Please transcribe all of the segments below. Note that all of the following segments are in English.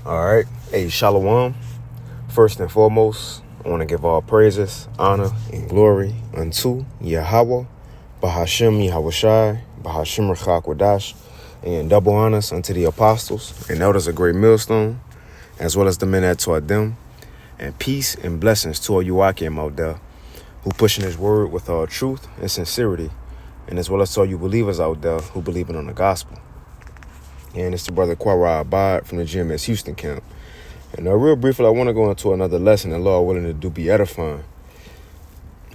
All right. Hey, Shalom. First and foremost, I want to give all praises, honor, and glory unto Yahweh, Bahashem Yahushai, Bahashem Rechak Wadash, and double honors unto the apostles and elders of Great Millstone, as well as the men that taught them, and peace and blessings to all you Akim out there who pushing his word with all truth and sincerity, and as well as to all you believers out there who believing on the gospel. And it's the brother Quara Abad from the GMS Houston camp. And real briefly, I want to go into another lesson that Lord willing to do be edifying.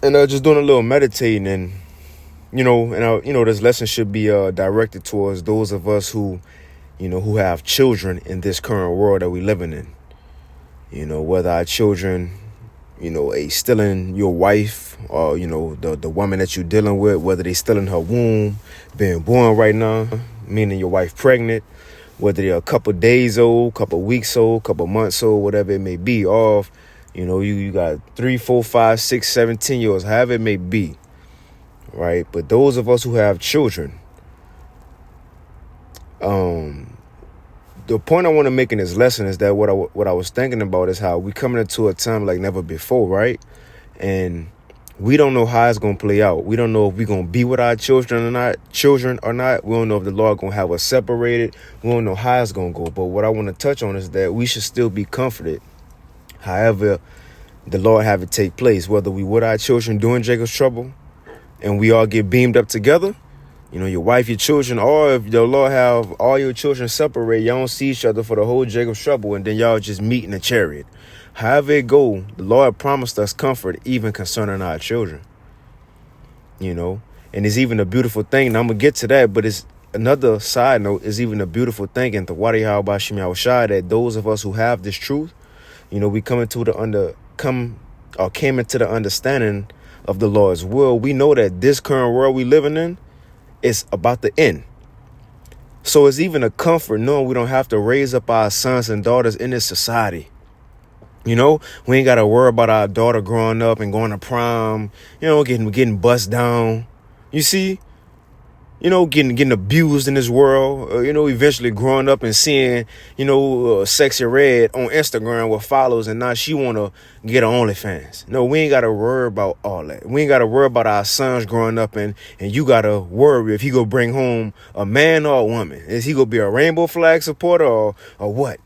And just doing a little meditating, and this lesson should be directed towards those of us who have children in this current world that we living in. Whether our children, still in your wife or, the woman that you're dealing with, whether they still in her womb, being born right now, meaning your wife pregnant, whether they're a couple days old, couple weeks old, couple months old, whatever it may be, off, you got 3, 4, 5, 6, 7, 10 years, however it may be, right? But those of us who have children, the point I want to make in this lesson is that what I was thinking about is how we coming into a time like never before, right? And we don't know how it's going to play out. We don't know if we're going to be with our children or not. We don't know if the Lord going to have us separated. We don't know how it's going to go. But what I want to touch on is that we should still be comforted. However, the Lord have it take place, whether we with our children during Jacob's trouble and we all get beamed up together, your wife, your children, or if the Lord have all your children separate, y'all don't see each other for the whole Jacob's trouble, and then y'all just meet in a chariot. However it go, the Lord promised us comfort even concerning our children. And it's even a beautiful thing. And I'm going to get to that, but it's another side note is even a beautiful thing. And the Wadi Bahashem Yahushai, that those of us who have this truth, we came into the understanding of the Lord's will. We know that this current world we living in is about to end. So it's even a comfort knowing we don't have to raise up our sons and daughters in this society. We ain't got to worry about our daughter growing up and going to prom, getting bust down. You see, getting abused in this world, eventually growing up and seeing, Sexy Red on Instagram with follows, and now she want to get her OnlyFans. No, we ain't got to worry about all that. We ain't got to worry about our sons growing up and you got to worry if he go bring home a man or a woman. Is he going to be a rainbow flag supporter or what?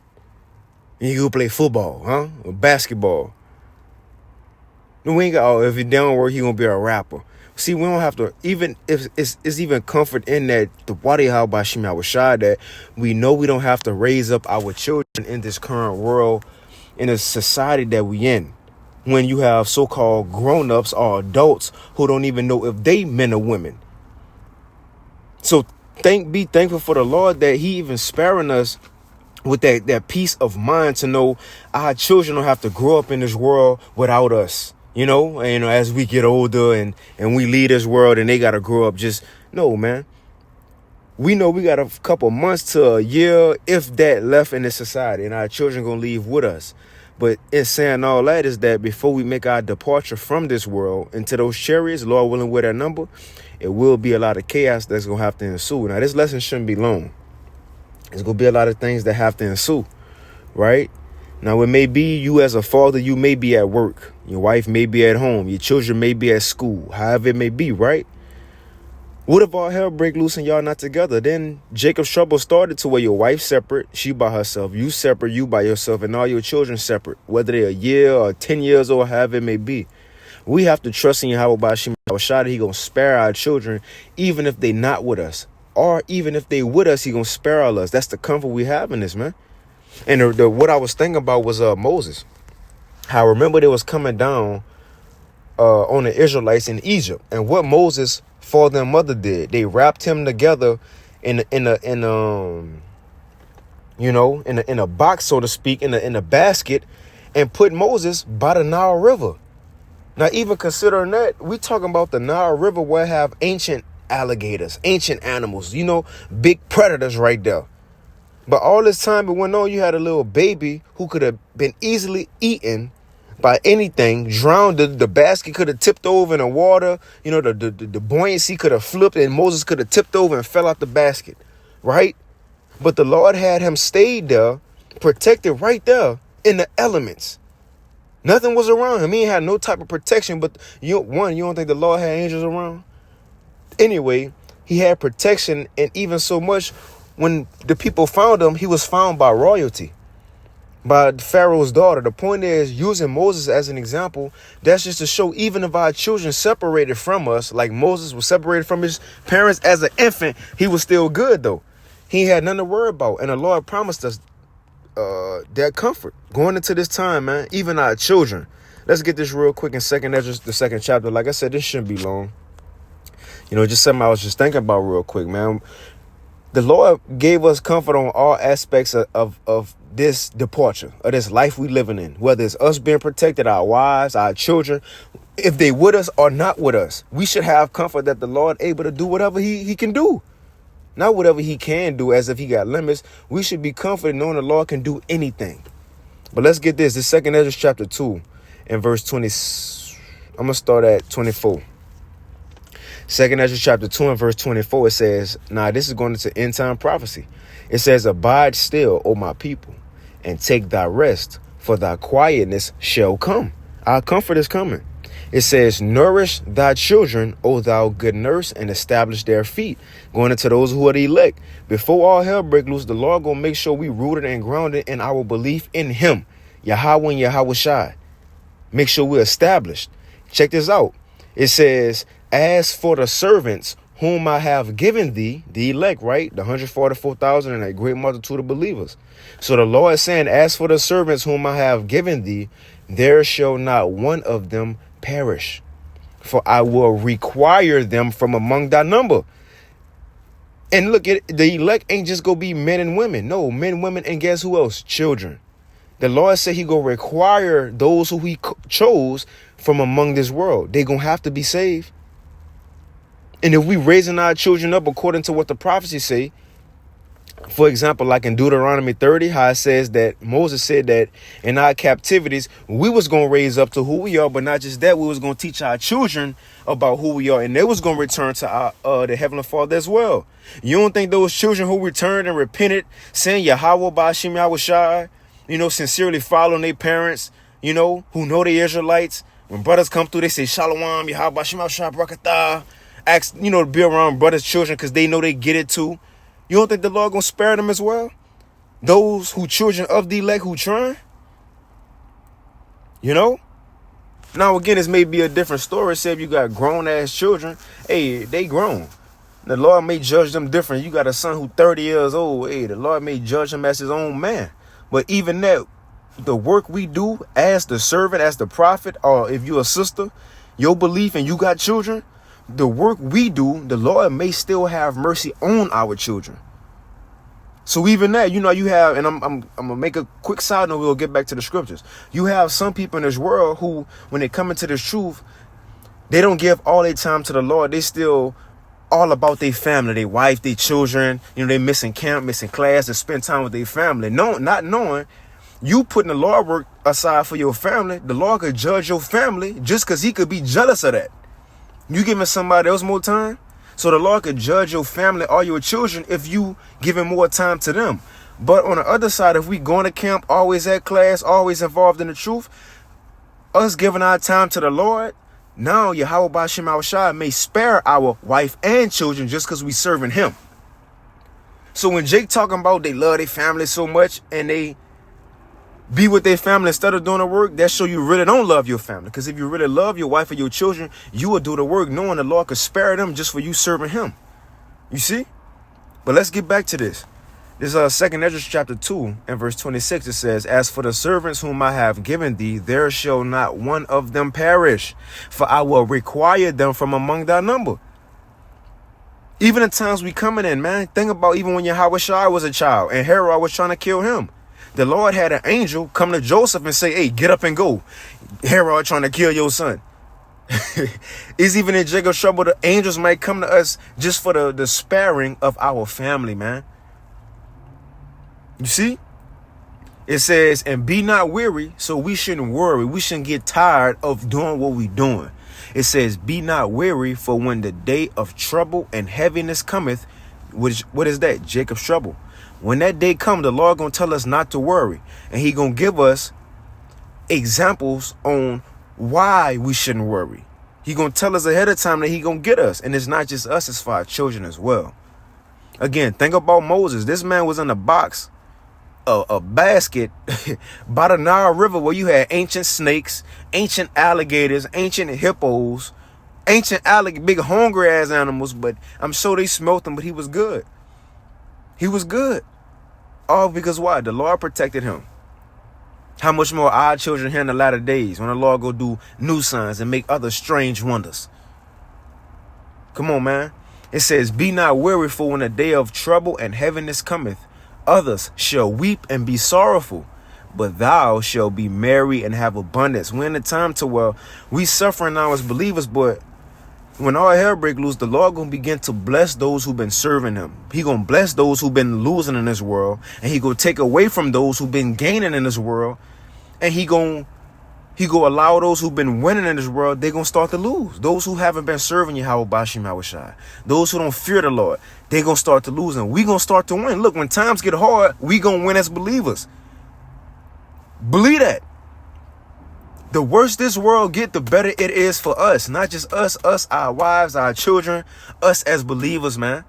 And you go play football, huh? Or basketball. We ain't got, if it don't work, he gonna be a rapper. See, we don't have to, even if it's even comfort in that the Wadi Bahashem Yahushai, that we know we don't have to raise up our children in this current world, in a society that we in, when you have so-called grown-ups or adults who don't even know if they men or women. So be thankful for the Lord that he even sparing us with that peace of mind to know our children don't have to grow up in this world without us, as we get older and we leave this world and they got to grow up. Just no, man. We know we got a couple months to a year, if that, left in this society, and our children going to leave with us. But in saying all that is that before we make our departure from this world into those chariots, Lord willing, with that number, it will be a lot of chaos that's going to have to ensue. Now, this lesson shouldn't be long. There's going to be a lot of things that have to ensue, right? Now, it may be you as a father, you may be at work. Your wife may be at home. Your children may be at school, however it may be, right? What if all hell break loose and y'all not together? Then Jacob's trouble started to where your wife separate, she by herself, you separate, you by yourself, and all your children separate, whether they're a year or 10 years old, however it may be. We have to trust in Yahweh Bahashem Yahushai that he going to spare our children, even if they not with us. Or even if they with us, he gonna spare all us. That's the comfort we have in this, man. And what I was thinking about was Moses. How I remember they was coming down on the Israelites in Egypt, and what Moses' father and mother did, they wrapped him together in a box, so to speak, in a basket, and put Moses by the Nile River. Now, even considering that, we talking about the Nile River where have ancient alligators, ancient animals, big predators right there. But all this time it went on, you had a little baby who could have been easily eaten by anything, drowned. The basket could have tipped over in the water. The buoyancy could have flipped and Moses could have tipped over and fell out the basket, right? But the Lord had him stayed there protected right there in the elements. Nothing was around him. He ain't had no type of protection. But you don't think the Lord had angels around? Anyway, he had protection, and even so much, when the people found him, he was found by royalty, by Pharaoh's daughter. The point is, using Moses as an example, that's just to show, even if our children separated from us, like Moses was separated from his parents as an infant, he was still good, though. He had nothing to worry about. And the Lord promised us that comfort going into this time, man. Even our children. Let's get this real quick in Second Ezra, the 2nd chapter. Like I said, this shouldn't be long. Just something I was just thinking about real quick, man. The Lord gave us comfort on all aspects of this departure, of this life we living in, whether it's us being protected, our wives, our children, if they with us or not with us. We should have comfort that the Lord able to do whatever he can do. Not whatever he can do as if he got limits. We should be confident knowing the Lord can do anything. But let's get this. This 2nd Ezra chapter 2 and verse 20. I'm going to start at 24. 2nd Ezra chapter 2 and verse 24, it says, now this is going into end time prophecy. It says, abide still, O my people, and take thy rest, for thy quietness shall come. Our comfort is coming. It says, nourish thy children, O thou good nurse, and establish their feet. Going into those who are the elect. Before all hell break loose, the Lord gonna make sure we rooted and grounded in our belief in him. Yahweh and Yahweh Shai. Make sure we're established. Check this out. It says, as for the servants whom I have given thee, the elect, right? The 144,000 and a great multitude of believers. So the Lord is saying, as for the servants whom I have given thee, there shall not one of them perish, for I will require them from among thy number. And look, the elect ain't just gonna be men and women. No, men, women, and guess who else? Children. The Lord said he gonna require those who he chose from among this world. They gonna have to be saved. And if we raising our children up according to what the prophecies say, for example, like in Deuteronomy 30, how it says that Moses said that in our captivities, we was going to raise up to who we are. But not just that, we was going to teach our children about who we are. And they was going to return to the Heavenly Father as well. You don't think those children who returned and repented, saying Yahweh Ba'Shem Yahweh Shai, sincerely following their parents, who know the Israelites, when brothers come through, they say Shalom, Yahweh Ba'Shem Yahweh Shai, Barakatah. Ask, to be around brothers' children because they know they get it too. You don't think the Lord gonna spare them as well? Those who children of the elect who trying? Now again, this may be a different story. Say if you got grown ass children, hey, they grown. The Lord may judge them different. You got a son who 30 years old, hey, the Lord may judge him as his own man. But even that, the work we do as the servant, as the prophet, or if you're a sister, your belief and you got children, the work we do, the Lord may still have mercy on our children. So even that, you have, and I'm gonna make a quick side note. We'll get back to the scriptures. You have some people in this world who, when they come into this truth, they don't give all their time to the Lord. They still all about their family, their wife, their children. They missing camp, missing class, to spend time with their family. No, not knowing you putting the Lord work aside for your family. The Lord could judge your family just because he could be jealous of that. You giving somebody else more time? So the Lord could judge your family or your children if you giving more time to them. But on the other side, if we going to camp, always at class, always involved in the truth, us giving our time to the Lord, now Yahweh Ba'Shem Yahweh Shai may spare our wife and children just because we serving him. So when Jake talking about they love their family so much and they be with their family instead of doing the work, that show you really don't love your family. Because if you really love your wife or your children, you will do the work knowing the Lord could spare them just for you serving him. You see? But let's get back to this. This 2nd Ezra chapter 2 and verse 26, it says, as for the servants whom I have given thee, there shall not one of them perish, for I will require them from among thy number. Even the times we coming in, man, think about even when Yahweh Shai was a child and Herod was trying to kill him. The Lord had an angel come to Joseph and say, hey, get up and go. Herod trying to kill your son. It's even in Jacob's trouble, the angels might come to us just for the sparing of our family, man. You see? It says, and be not weary, so we shouldn't worry. We shouldn't get tired of doing what we're doing. It says, be not weary, for when the day of trouble and heaviness cometh, what is that? Jacob's trouble. When that day comes, the Lord gonna tell us not to worry. And he gonna give us examples on why we shouldn't worry. He gonna tell us ahead of time that he gonna get us. And it's not just us, it's for our children as well. Again, think about Moses. This man was in a box, a basket by the Nile River, where you had ancient snakes, ancient alligators, ancient hippos, big hungry ass animals. But I'm sure they smelt him, but he was good. He was good. All because why? The Lord protected him. How much more our children here in the latter days when the Lord go do new signs and make other strange wonders? Come on, man. It says, be not weary, for when the day of trouble and heaviness cometh, others shall weep and be sorrowful, but thou shalt be merry and have abundance. We're in a time to where we suffering now as believers, but when all hell break loose, the Lord gonna begin to bless those who've been serving him. He gonna bless those who've been losing in this world, and he gonna take away from those who've been gaining in this world, and he gonna allow those who've been winning in this world, they're gonna start to lose. Those who haven't been serving Yahweh Bashim Yahushai, those who don't fear the Lord, they're gonna start to lose, and we gonna start to win. Look, when times get hard, we gonna win as believers. Believe that. The worse this world get, the better it is for us. Not just us, our wives, our children, us as believers, man.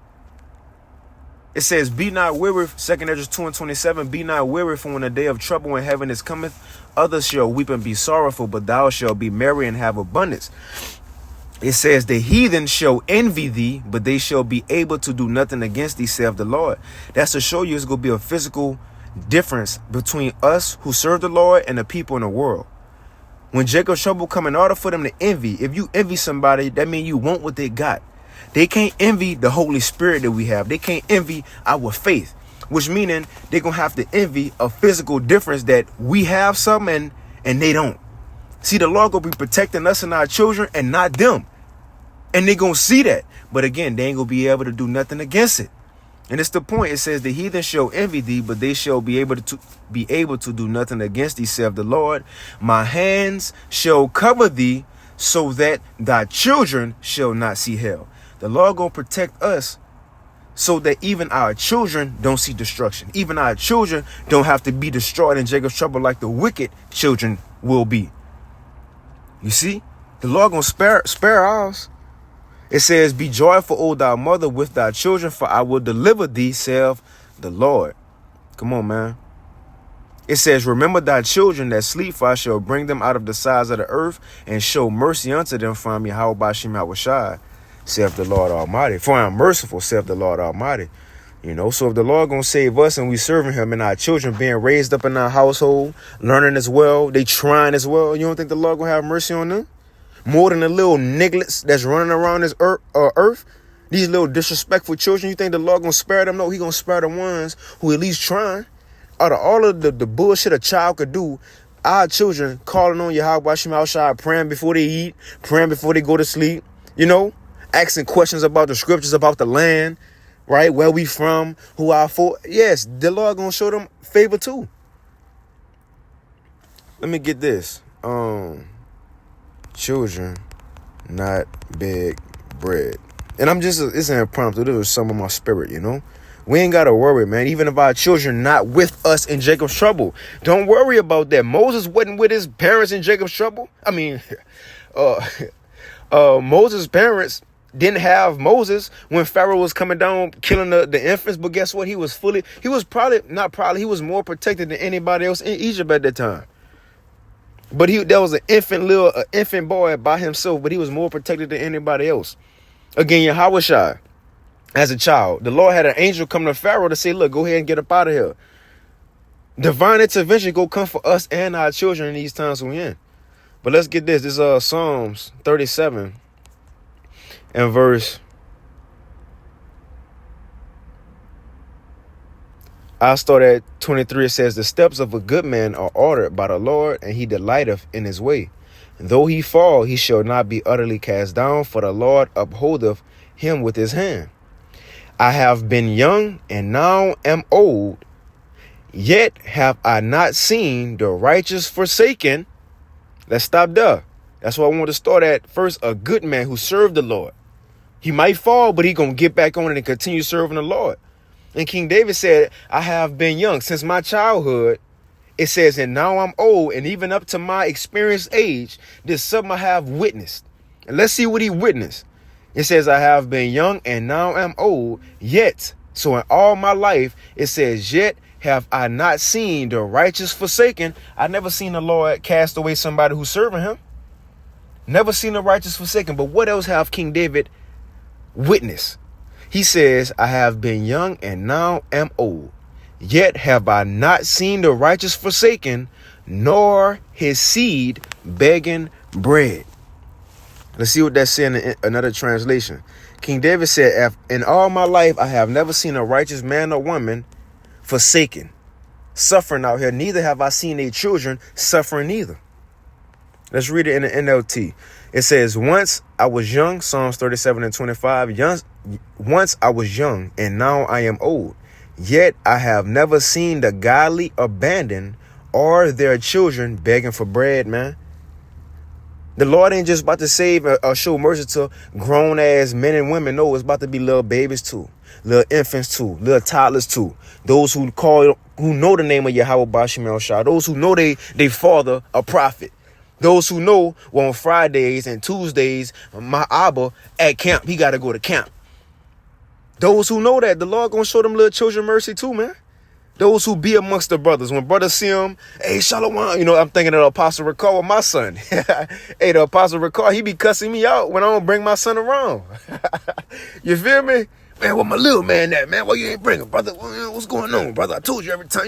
It says, be not weary, 2 Ezra 2:27, be not weary, for when the day of trouble in heaven is cometh, others shall weep and be sorrowful, but thou shalt be merry and have abundance. It says, the heathen shall envy thee, but they shall be able to do nothing against thee, saith the Lord. That's to show you it's going to be a physical difference between us who serve the Lord and the people in the world. When Jacob's trouble come, in order for them to envy, if you envy somebody, that means you want what they got. They can't envy the Holy Spirit that we have. They can't envy our faith, which meaning they're going to have to envy a physical difference that we have something and they don't. See, the Lord going to be protecting us and our children and not them. And they're going to see that. But again, they ain't going to be able to do nothing against it. And it's the point. It says, the heathen shall envy thee, but they shall be able to do nothing against thee, saith the Lord. My hands shall cover thee, so that thy children shall not see hell. The Lord gonna protect us so that even our children don't see destruction. Even our children don't have to be destroyed in Jacob's trouble like the wicked children will be. You see, the Lord gonna spare ours. It says, be joyful, O thou mother, with thy children, for I will deliver thee, saith the Lord. Come on, man. It says, remember thy children that sleep, for I shall bring them out of the sides of the earth and show mercy unto them from Yahweh Bashim Yahushai, saith the Lord Almighty. For I am merciful, saith the Lord Almighty. You know, so if the Lord gonna save us and we serving him and our children being raised up in our household, learning as well, they trying as well, you don't think the Lord gonna have mercy on them? More than the little nigglets that's running around this earth, these little disrespectful children, you think the Lord gonna spare them? No, he gonna spare the ones who at least trying. Out of all of the bullshit a child could do, our children calling on Yahweh Bashim Yahushai, praying before they eat, praying before they go to sleep, you know, asking questions about the scriptures, about the land, right? Where we from, who our for. Yes, the Lord gonna show them favor too. Let me get this. Children not beg bread. And it's an impromptu. This was some of my spirit, you know. We ain't got to worry, man. Even if our children not with us in Jacob's trouble, don't worry about that. Moses wasn't with his parents in Jacob's trouble. I mean, Moses' parents didn't have Moses when Pharaoh was coming down, killing the infants. But guess what? He was more protected than anybody else in Egypt at that time. But there was an infant boy by himself, but he was more protected than anybody else. Again, Yahushai, as a child, the Lord had an angel come to Pharaoh to say, look, go ahead and get up out of here. Divine intervention go come for us and our children in these times we're in. But let's get this. This is Psalms 37 and verse. I'll start at 23. It says, the steps of a good man are ordered by the Lord, and he delighteth in his way. And though he fall, he shall not be utterly cast down, for the Lord upholdeth him with his hand. I have been young, and now am old, yet have I not seen the righteous forsaken. Let's stop there. That's why I want to start at first. A good man who served the Lord. He might fall, but he going to get back on it and continue serving the Lord. And King David said, I have been young since my childhood. It says, and now I'm old, and even up to my experienced age, this something I have witnessed. And let's see what he witnessed. It says, I have been young and now am old, yet. So in all my life, it says, yet have I not seen the righteous forsaken. I never seen the Lord cast away somebody who's serving him. Never seen the righteous forsaken. But what else have King David witnessed? He says, I have been young and now am old, yet have I not seen the righteous forsaken, nor his seed begging bread. Let's see what that's saying in another translation. King David said, in all my life, I have never seen a righteous man or woman forsaken, suffering out here. Neither have I seen their children suffering either. Let's read it in the NLT. It says, once I was young, Psalms 37:25. Once I was young, and now I am old. Yet I have never seen the godly abandoned or their children begging for bread, man. The Lord ain't just about to save or show mercy to grown ass men and women. No, it's about to be little babies too, little infants too, little toddlers too. Those who know the name of Yahweh Bashim El Shah. Those who know they father a prophet. Those who know, well, on Fridays and Tuesdays, my Abba at camp, he got to go to camp. Those who know that, the Lord going to show them little children mercy too, man. Those who be amongst the brothers. When brothers see them, hey, Shalom. I'm thinking of the Apostle Ricard with my son. Hey, the Apostle Ricard, he be cussing me out when I don't bring my son around. You feel me? Man, what my little man at, man? Why you ain't bring him, brother? What's going on, brother? I told you every time,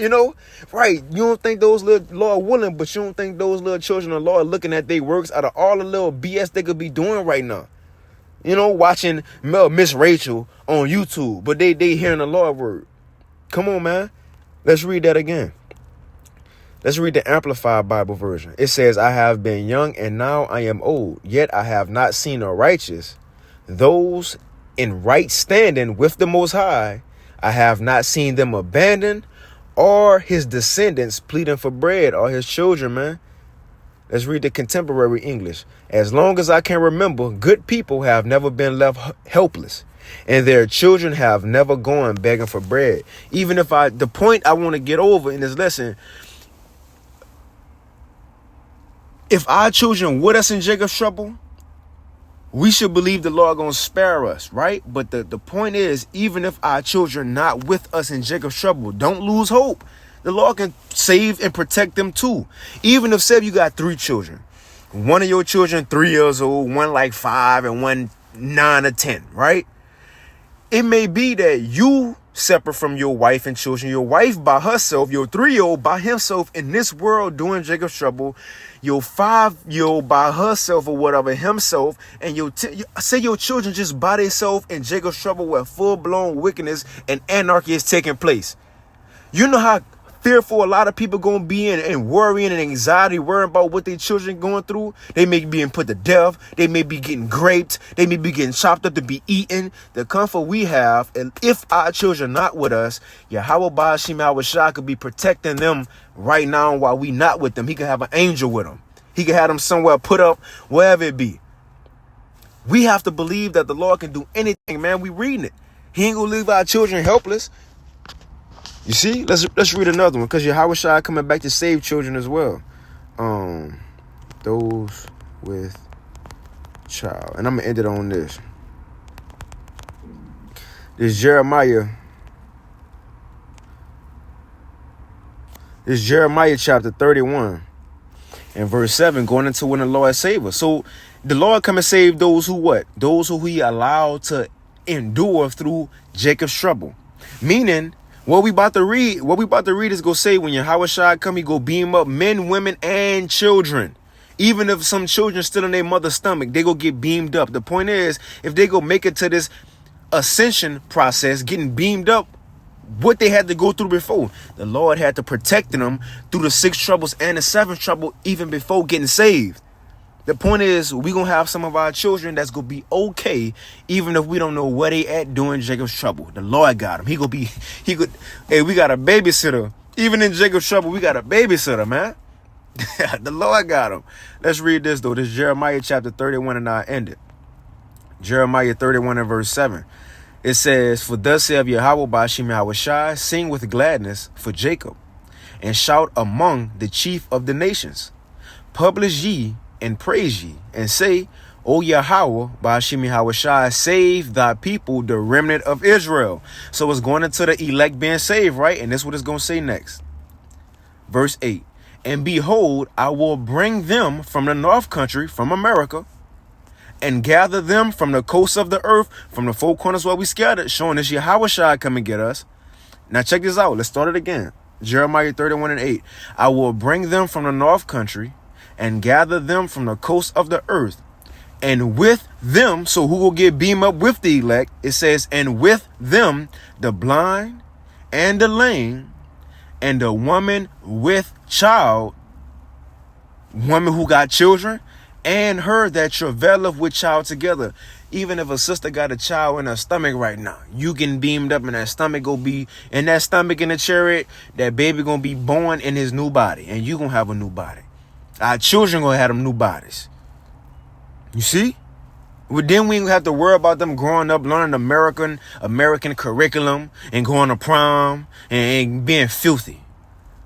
Right. You don't think those little Lord willing, but you don't think those little children of the Lord looking at their works out of all the little BS they could be doing right now. Watching Miss Rachel on YouTube, but they hearing the Lord word. Come on, man. Let's read that again. Let's read the Amplified Bible version. It says, I have been young and now I am old, yet I have not seen the righteous, those in right standing with the Most High. I have not seen them abandoned or his descendants pleading for bread or his children, man. Let's read the contemporary English. As long as I can remember, good people have never been left helpless, and their children have never gone begging for bread. Even if the point I want to get over in this lesson, if our children with us in Jacob's trouble, we should believe the Lord gonna spare us, right? But the point is, even if our children not with us in Jacob's trouble, don't lose hope. The Lord can save and protect them too. Even if, say, you got 3 children. One of your children 3 years old, one like 5, and one 9 or 10, right? It may be that you separate from your wife and children, your wife by herself, your 3-year-old by himself in this world doing Jacob's trouble, your 5-year-old by herself or whatever, himself, and say your children just by themselves in Jacob's trouble where full-blown wickedness and anarchy is taking place. You know how fearful a lot of people gonna be and worrying and anxiety, worrying about what their children going through. They may be being put to death. They may be getting raped. They may be getting chopped up to be eaten. The comfort we have, and if our children not with us, Yahweh Bashim Awashah could be protecting them right now while we not with them. He could have an angel with them. He could have them somewhere put up, wherever it be. We have to believe that the Lord can do anything, man. We reading it. He ain't gonna leave our children helpless. You see, let's read another one, because Yahweh Shai coming back to save children as well. Those with child, and I'm gonna end it on this. This Jeremiah chapter 31 and verse 7, going into when the Lord save us. So the Lord come and save those who what? Those who he allowed to endure through Jacob's trouble. Meaning, what we about to read is go say when Yahweh Shai come, he go beam up men, women, and children. Even if some children still in their mother's stomach, they go get beamed up. The point is, if they go make it to this ascension process, getting beamed up, what they had to go through before, the Lord had to protect them through the 6 troubles and the 7th trouble, even before getting saved. The point is, we gonna have some of our children that's gonna be okay, even if we don't know where they at during Jacob's trouble. The Lord got him. Hey, we got a babysitter. Even in Jacob's trouble, we got a babysitter, man. The Lord got him. Let's read this though. This is Jeremiah chapter 31, and I end it. Jeremiah 31 and verse 7. It says, for thus saith Yahweh Ba'ashim Yahushai, sing with gladness for Jacob, and shout among the chief of the nations. Publish ye and praise ye, and say, O Yahweh Ba'ashim Yahushai, save thy people, the remnant of Israel. So it's going into the elect being saved, right? And this is what it's going to say next. Verse 8. And behold, I will bring them from the north country, from America, and gather them from the coasts of the earth, from the four corners where we scattered, showing this Yahushai come and get us. Now check this out. Let's start it again. Jeremiah 31:8. I will bring them from the north country and gather them from the coasts of the earth. And with them, so who will get beamed up with the elect? It says, and with them, the blind and the lame and the woman with child, woman who got children, and her that travaileth with child together. Even if a sister got a child in her stomach right now, you can beamed up, and that stomach go be in that stomach in the chariot. That baby gonna be born in his new body, and you gonna have a new body. Our children gonna have them new bodies. You see? Well, then we ain't have to worry about them growing up learning American curriculum and going to prom and being filthy.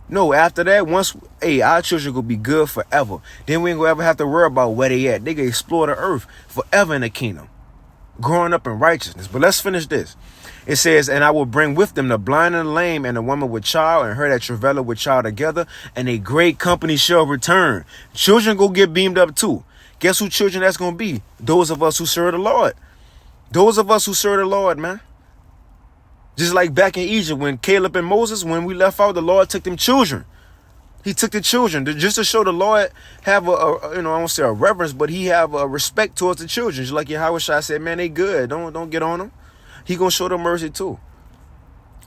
No, after that, once, our children gonna be good forever. Then we ain't gonna ever have to worry about where they at. They can explore the earth forever in the kingdom, growing up in righteousness. But let's finish this. It says, and I will bring with them the blind and the lame and the woman with child and her that travaileth with child together, and a great company shall return. Children go get beamed up too. Guess who children that's gonna be? Those of us who serve the Lord. Those of us who serve the Lord, man. Just like back in Egypt, when Caleb and Moses, when we left out, the Lord took them children. He took the children just to show the Lord have I won't say a reverence, but he have a respect towards the children. Just like Yahushua said, man, they good. Don't get on them. He gonna show them mercy too.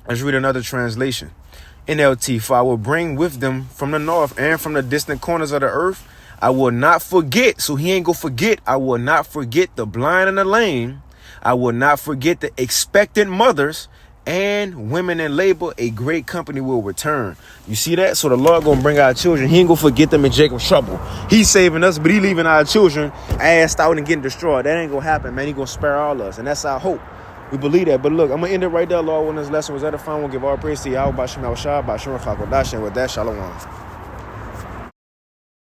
Let's read another translation. NLT, for I will bring with them from the north and from the distant corners of the earth. I will not forget. So he ain't gonna forget. I will not forget the blind and the lame. I will not forget the expectant mothers and women in labor. A great company will return. You see that? So the Lord gonna bring our children. He ain't gonna forget them in Jacob's trouble. He's saving us, but he leaving our children assed out and getting destroyed. That ain't gonna happen, man. He gonna spare all of us, and that's our hope. We believe that. But look, I'm gonna end it right there, Lord. When this lesson was edifying, we'll give all praise to Yahweh Ba'ashim Yahushai, Ba'ashim Chakodash, and with that, shalom.